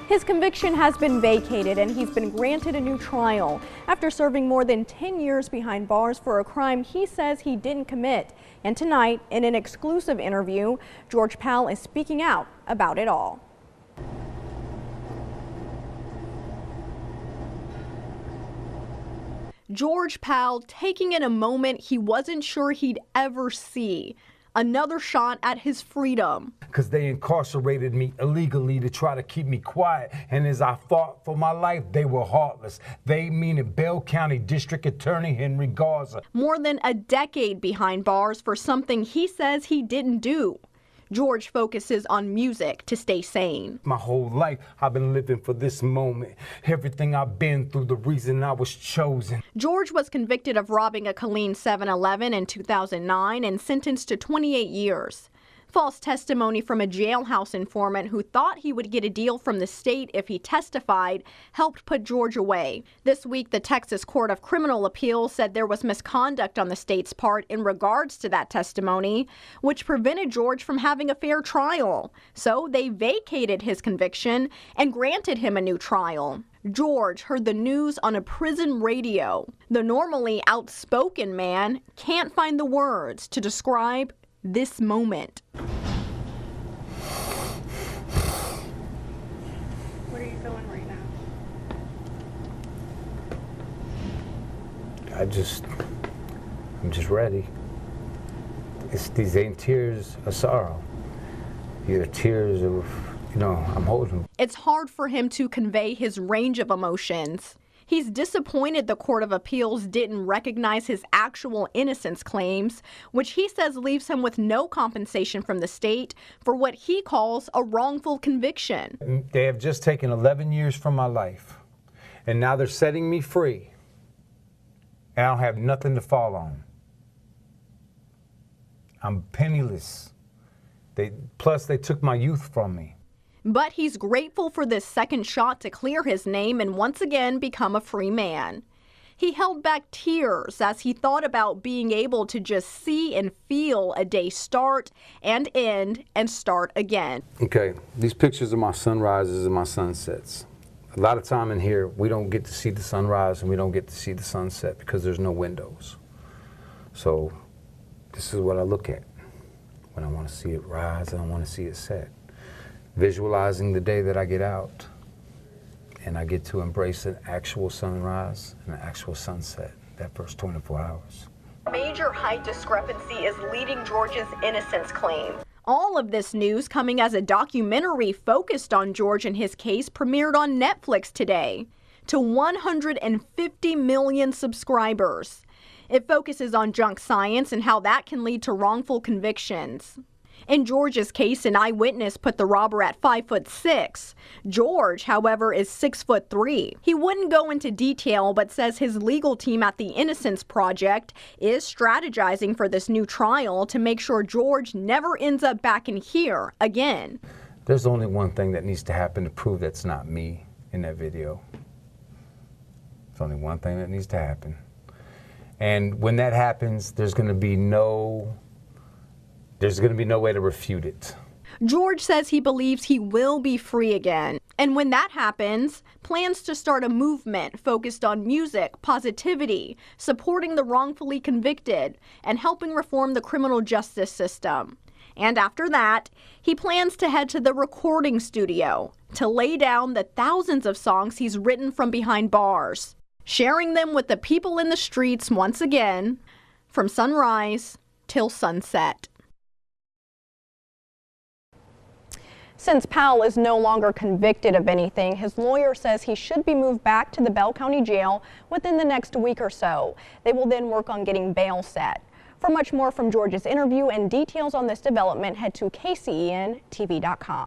His conviction has been vacated and he's been granted a new trial after serving more than 10 years behind bars for a crime he says he didn't commit. And tonight, in an exclusive interview, George Powell is speaking out about it all. George Powell taking in a moment he wasn't sure he'd ever see. Another shot at his freedom. Because they incarcerated me illegally to try to keep me quiet. And as I fought for my life, they were heartless. They meaning Bell County District Attorney Henry Garza. More than a decade behind bars for something he says he didn't do. George focuses on music to stay sane. My whole life, I've been living for this moment. Everything I've been through, the reason I was chosen. George was convicted of robbing a Killeen 7-Eleven in 2009 and sentenced to 28 years. False testimony from a jailhouse informant who thought he would get a deal from the state if he testified helped put George away. This week, the Texas Court of Criminal Appeals said there was misconduct on the state's part in regards to that testimony, which prevented George from having a fair trial. So they vacated his conviction and granted him a new trial. George heard the news on a prison radio. The normally outspoken man can't find the words to describe this moment. What are you feeling right now? I'm just ready. These ain't tears of sorrow. They're tears of, I'm holding. It's hard for him to convey his range of emotions. He's disappointed the Court of Appeals didn't recognize his actual innocence claims, which he says leaves him with no compensation from the state for what he calls a wrongful conviction. They have just taken 11 years from my life, and now they're setting me free, and I don't have nothing to fall on. I'm penniless. Plus, they took my youth from me. But he's grateful for this second shot to clear his name and once again become a free man. He held back tears as he thought about being able to just see and feel a day start and end and start again. Okay, these pictures of my sunrises and my sunsets. A lot of time in here, we don't get to see the sunrise and we don't get to see the sunset because there's no windows. So this is what I look at when I want to see it rise and I want to see it set. Visualizing the day that I get out and I get to embrace an actual sunrise and an actual sunset, that first 24 hours. Major height discrepancy is leading George's innocence claim. All of this news coming as a documentary focused on George and his case premiered on Netflix today to 150 million subscribers. It focuses on junk science and how that can lead to wrongful convictions. In George's case, an eyewitness put the robber at 5'6". George, however, is 6'3". He wouldn't go into detail, but says his legal team at the Innocence Project is strategizing for this new trial to make sure George never ends up back in here again. There's only one thing that needs to happen to prove that's not me in that video. There's only one thing that needs to happen. And when that happens, there's going to be no way to refute it. George says he believes he will be free again. And when that happens, plans to start a movement focused on music, positivity, supporting the wrongfully convicted, and helping reform the criminal justice system. And after that, he plans to head to the recording studio to lay down the thousands of songs he's written from behind bars, sharing them with the people in the streets once again, from sunrise till sunset. Since Powell is no longer convicted of anything, his lawyer says he should be moved back to the Bell County Jail within the next week or so. They will then work on getting bail set. For much more from George's interview and details on this development, head to KCENTV.com.